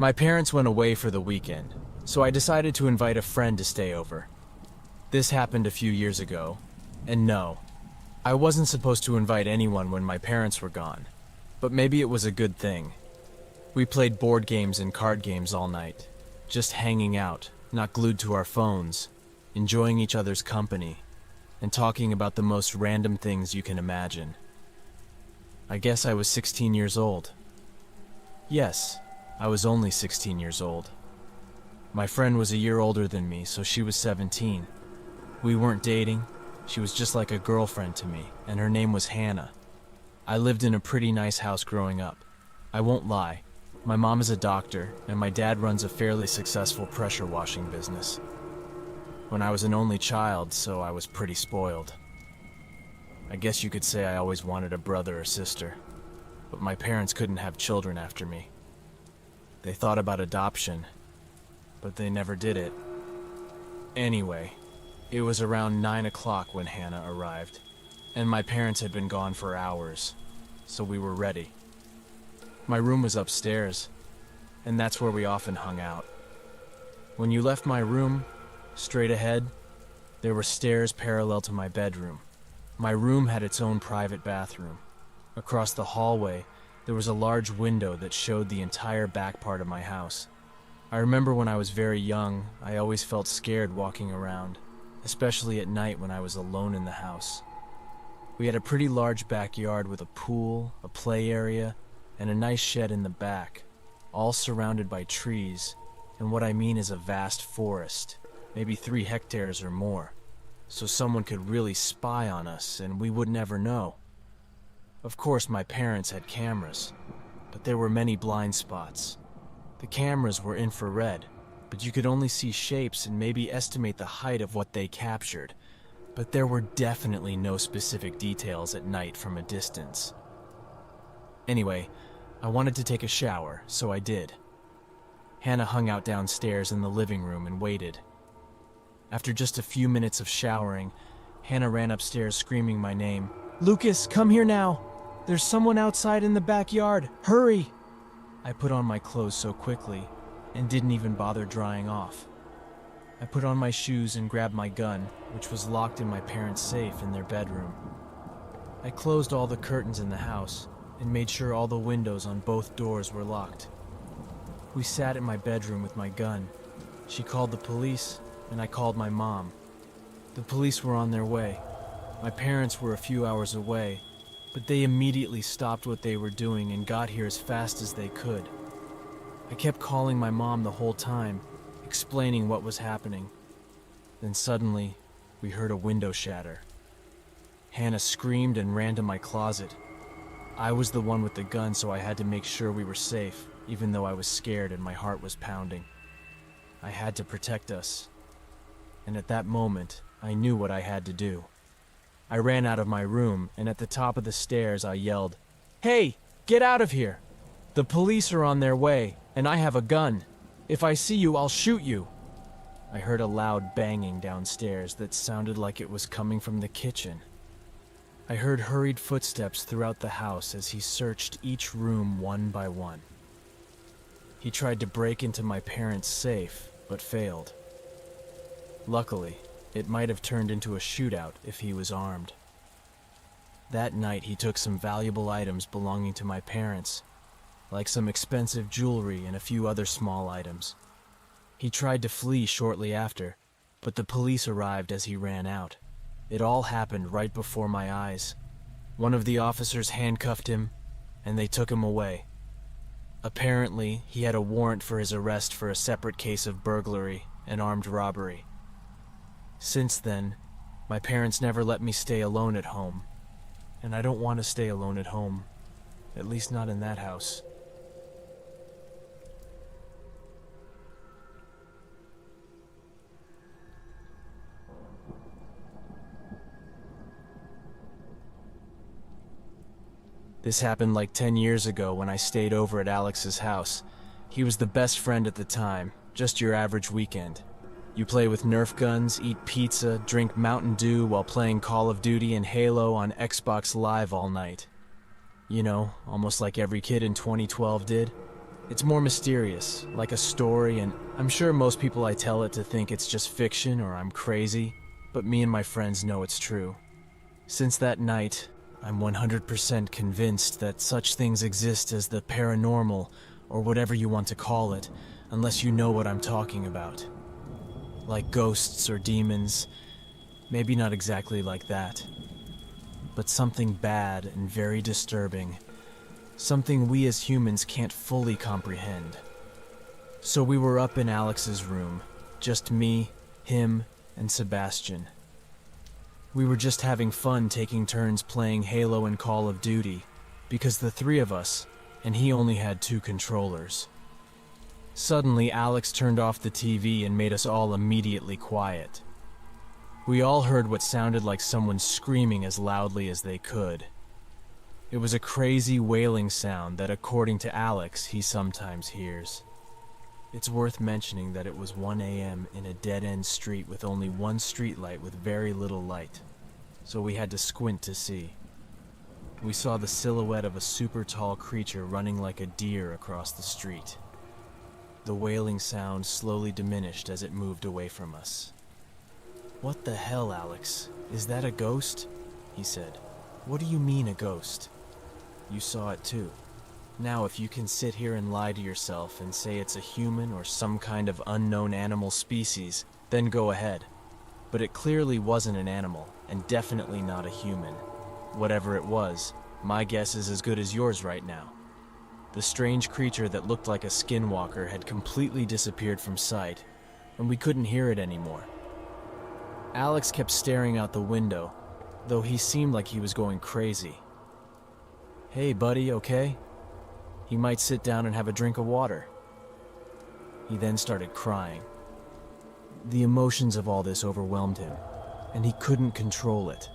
My parents went away for the weekend, so I decided to invite a friend to stay over. This happened a few years ago, and no, I wasn't supposed to invite anyone when my parents were gone, but maybe it was a good thing. We played board games and card games all night, just hanging out, not glued to our phones, enjoying each other's company, and talking about the most random things you can imagine. I guess I was 16 years old. Yes, I was only 16 years old. My friend was a year older than me, so she was 17. We weren't dating. She was just like a girlfriend to me, and her name was Hannah. I lived in a pretty nice house growing up. I won't lie. My mom is a doctor, and my dad runs a fairly successful pressure washing business. When I was an only child, so I was pretty spoiled. I guess you could say I always wanted a brother or sister, but my parents couldn't have children after me. They thought about adoption, but they never did it. Anyway, it was around 9 o'clock when Hannah arrived, and my parents had been gone for hours, so we were ready. My room was upstairs, and that's where we often hung out. When you left my room, straight ahead, there were stairs parallel to my bedroom. My room had its own private bathroom. Across the hallway, there was a large window that showed the entire back part of my house. I remember when I was very young, I always felt scared walking around, especially at night when I was alone in the house. We had a pretty large backyard with a pool, a play area, and a nice shed in the back, all surrounded by trees, and what I mean is a vast forest, maybe 3 hectares or more, so someone could really spy on us and we would never know. Of course, my parents had cameras, but there were many blind spots. The cameras were infrared, but you could only see shapes and maybe estimate the height of what they captured, but there were definitely no specific details at night from a distance. Anyway, I wanted to take a shower, so I did. Hannah hung out downstairs in the living room and waited. After just a few minutes of showering, Hannah ran upstairs screaming my name. "Lucas, come here now! There's someone outside in the backyard! Hurry!" I put on my clothes so quickly and didn't even bother drying off. I put on my shoes and grabbed my gun, which was locked in my parents' safe in their bedroom. I closed all the curtains in the house and made sure all the windows on both doors were locked. We sat in my bedroom with my gun. She called the police, and I called my mom. The police were on their way. My parents were a few hours away, but they immediately stopped what they were doing and got here as fast as they could. I kept calling my mom the whole time, explaining what was happening. Then suddenly, we heard a window shatter. Hannah screamed and ran to my closet. I was the one with the gun, so I had to make sure we were safe, even though I was scared and my heart was pounding. I had to protect us. And at that moment, I knew what I had to do. I ran out of my room, and at the top of the stairs I yelled, "Hey, get out of here! The police are on their way, and I have a gun. If I see you, I'll shoot you." I heard a loud banging downstairs that sounded like it was coming from the kitchen. I heard hurried footsteps throughout the house as he searched each room one by one. He tried to break into my parents' safe, but failed. Luckily, it might have turned into a shootout if he was armed. That night, he took some valuable items belonging to my parents, like some expensive jewelry and a few other small items. He tried to flee shortly after, but the police arrived as he ran out. It all happened right before my eyes. One of the officers handcuffed him, and they took him away. Apparently, he had a warrant for his arrest for a separate case of burglary and armed robbery. Since then, my parents never let me stay alone at home, and I don't want to stay alone at home, at least not in that house. This happened like 10 years ago when I stayed over at Alex's house. He was the best friend at the time, just your average weekend. You play with Nerf guns, eat pizza, drink Mountain Dew while playing Call of Duty and Halo on Xbox Live all night. You know, almost like every kid in 2012 did. It's more mysterious, like a story, and I'm sure most people I tell it to think it's just fiction or I'm crazy, but me and my friends know it's true. Since that night, I'm 100% convinced that such things exist as the paranormal, or whatever you want to call it, unless you know what I'm talking about. Like ghosts or demons, maybe not exactly like that, but something bad and very disturbing. Something we as humans can't fully comprehend. So we were up in Alex's room, just me, him, and Sebastian. We were just having fun taking turns playing Halo and Call of Duty, because the three of us, and he only had 2 controllers. Suddenly, Alex turned off the TV and made us all immediately quiet. We all heard what sounded like someone screaming as loudly as they could. It was a crazy wailing sound that, according to Alex, he sometimes hears. It's worth mentioning that it was 1 a.m. in a dead-end street with only one streetlight with very little light, so we had to squint to see. We saw the silhouette of a super tall creature running like a deer across the street. The wailing sound slowly diminished as it moved away from us. "What the hell, Alex? Is that a ghost?" he said. "What do you mean a ghost?" "You saw it too. Now, if you can sit here and lie to yourself and say it's a human or some kind of unknown animal species, then go ahead. But it clearly wasn't an animal, and definitely not a human. Whatever it was, my guess is as good as yours right now." The strange creature that looked like a skinwalker had completely disappeared from sight, and we couldn't hear it anymore. Alex kept staring out the window, though he seemed like he was going crazy. "Hey, buddy, okay? He might sit down and have a drink of water." He then started crying. The emotions of all this overwhelmed him, and he couldn't control it.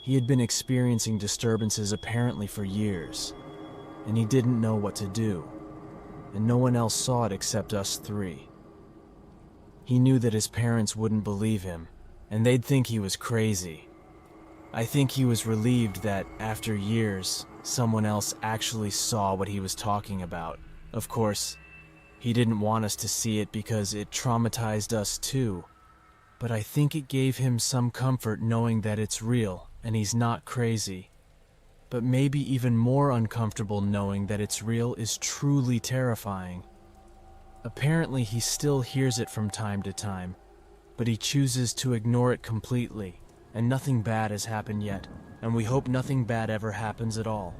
He had been experiencing disturbances apparently for years, and he didn't know what to do, and no one else saw it except us 3. He knew that his parents wouldn't believe him, and they'd think he was crazy. I think he was relieved that, after years, someone else actually saw what he was talking about. Of course, he didn't want us to see it because it traumatized us too, but I think it gave him some comfort knowing that it's real and he's not crazy. But maybe even more uncomfortable knowing that it's real is truly terrifying. Apparently, he still hears it from time to time, but he chooses to ignore it completely, and nothing bad has happened yet, and we hope nothing bad ever happens at all.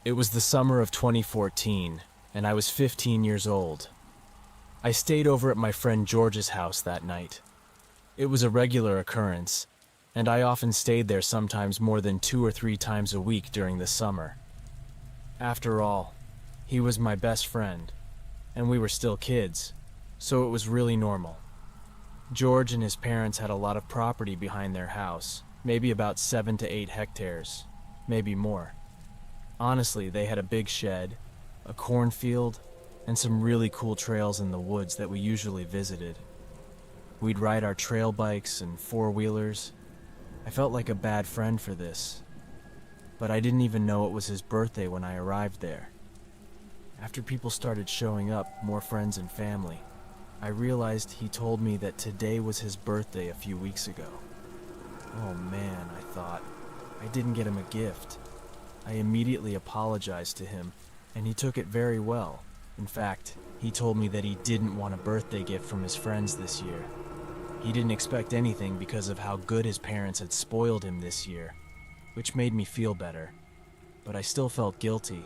It was the summer of 2014, and I was 15 years old. I stayed over at my friend George's house that night. It was a regular occurrence, and I often stayed there sometimes more than 2 or 3 times a week during the summer. After all, he was my best friend, and we were still kids, so it was really normal. George and his parents had a lot of property behind their house, maybe about 7 to 8 hectares, maybe more. Honestly, they had a big shed, a cornfield, and some really cool trails in the woods that we usually visited. We'd ride our trail bikes and 4-wheelers. I felt like a bad friend for this, but I didn't even know it was his birthday when I arrived there. After people started showing up, more friends and family, I realized he told me that today was his birthday a few weeks ago. Oh man, I thought, I didn't get him a gift. I immediately apologized to him, and he took it very well. In fact, he told me that he didn't want a birthday gift from his friends this year. He didn't expect anything because of how good his parents had spoiled him this year, which made me feel better, but I still felt guilty.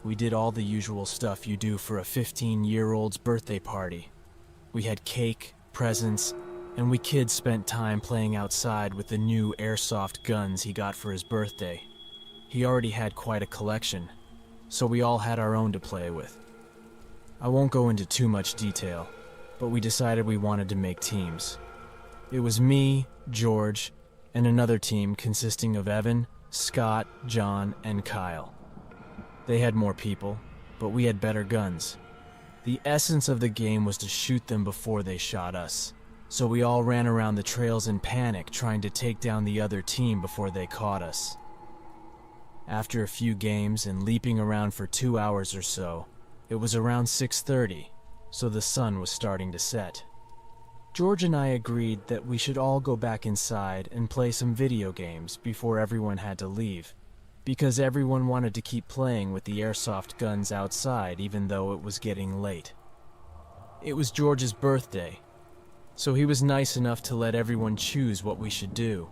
We did all the usual stuff you do for a 15-year-old's birthday party. We had cake, presents, and we kids spent time playing outside with the new airsoft guns he got for his birthday. He already had quite a collection, so we all had our own to play with. I won't go into too much detail, but we decided we wanted to make teams. It was me, George, and another team consisting of Evan, Scott, John, and Kyle. They had more people, but we had better guns. The essence of the game was to shoot them before they shot us, so we all ran around the trails in panic trying to take down the other team before they caught us. After a few games and leaping around for 2 hours or so, it was around 6:30, so the sun was starting to set. George and I agreed that we should all go back inside and play some video games before everyone had to leave, because everyone wanted to keep playing with the airsoft guns outside even though it was getting late. It was George's birthday, so he was nice enough to let everyone choose what we should do.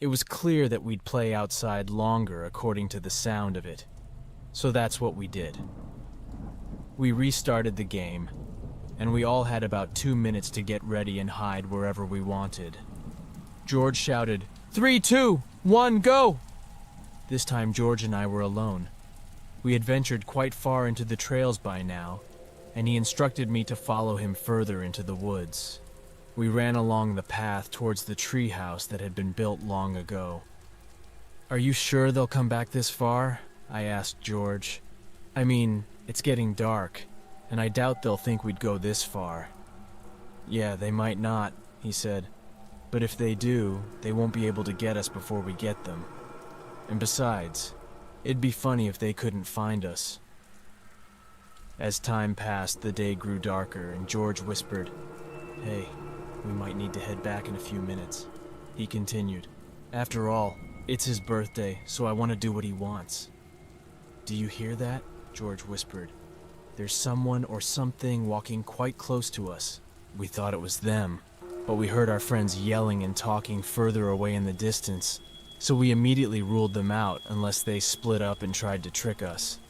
It was clear that we'd play outside longer according to the sound of it, so that's what we did. We restarted the game, and we all had about 2 minutes to get ready and hide wherever we wanted. George shouted, 3, 2, 1, go! This time George and I were alone. We had ventured quite far into the trails by now, and he instructed me to follow him further into the woods. We ran along the path towards the treehouse that had been built long ago. Are you sure they'll come back this far? I asked George. I mean, it's getting dark, and I doubt they'll think we'd go this far. Yeah, they might not, he said. But if they do, they won't be able to get us before we get them. And besides, it'd be funny if they couldn't find us. As time passed, the day grew darker, and George whispered, Hey, we might need to head back in a few minutes. He continued, After all, it's his birthday, so I want to do what he wants. Do you hear that? George whispered. There's someone or something walking quite close to us. We thought it was them, but we heard our friends yelling and talking further away in the distance, so we immediately ruled them out unless they split up and tried to trick us.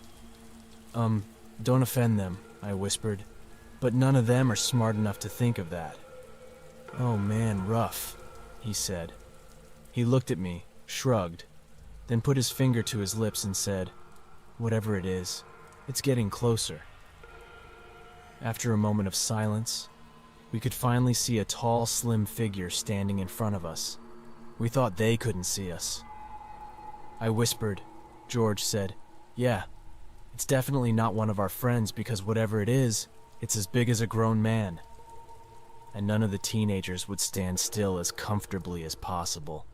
Don't offend them, I whispered, but none of them are smart enough to think of that. Oh man, rough, he said. He looked at me, shrugged, then put his finger to his lips and said, Whatever it is, it's getting closer. After a moment of silence, we could finally see a tall, slim figure standing in front of us. We thought they couldn't see us. I whispered. George said, Yeah, it's definitely not one of our friends because whatever it is, it's as big as a grown man. And none of the teenagers would stand still as comfortably as possible.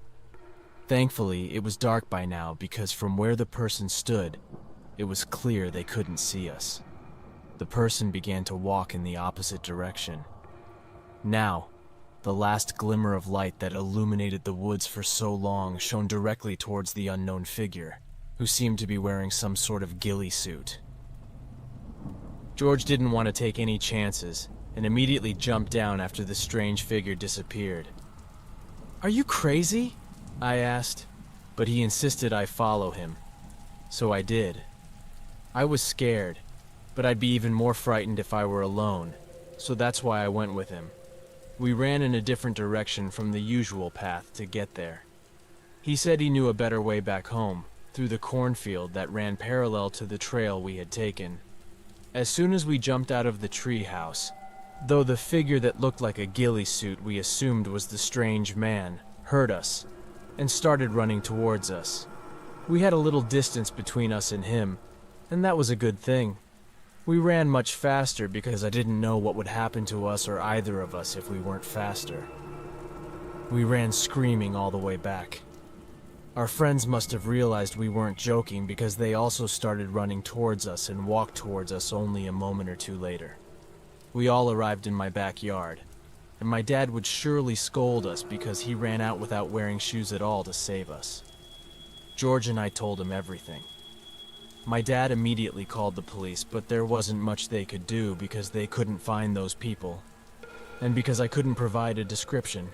Thankfully, it was dark by now because from where the person stood, it was clear they couldn't see us. The person began to walk in the opposite direction. Now, the last glimmer of light that illuminated the woods for so long shone directly towards the unknown figure, who seemed to be wearing some sort of ghillie suit. George didn't want to take any chances, and immediately jumped down after the strange figure disappeared. Are you crazy? I asked, but he insisted I follow him. So I did. I was scared, but I'd be even more frightened if I were alone, so that's why I went with him. We ran in a different direction from the usual path to get there. He said he knew a better way back home, through the cornfield that ran parallel to the trail we had taken. As soon as we jumped out of the treehouse, though the figure that looked like a ghillie suit we assumed was the strange man, heard us, and started running towards us. We had a little distance between us and him, and that was a good thing. We ran much faster because I didn't know what would happen to us or either of us if we weren't faster. We ran screaming all the way back. Our friends must have realized we weren't joking because they also started running towards us and walked towards us only a moment or two later. We all arrived in my backyard, and my dad would surely scold us because he ran out without wearing shoes at all to save us. George and I told him everything. My dad immediately called the police, but there wasn't much they could do because they couldn't find those people, and because I couldn't provide a description.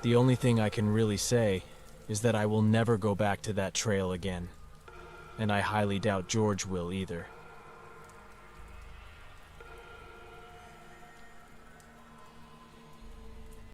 The only thing I can really say is that I will never go back to that trail again, and I highly doubt George will either.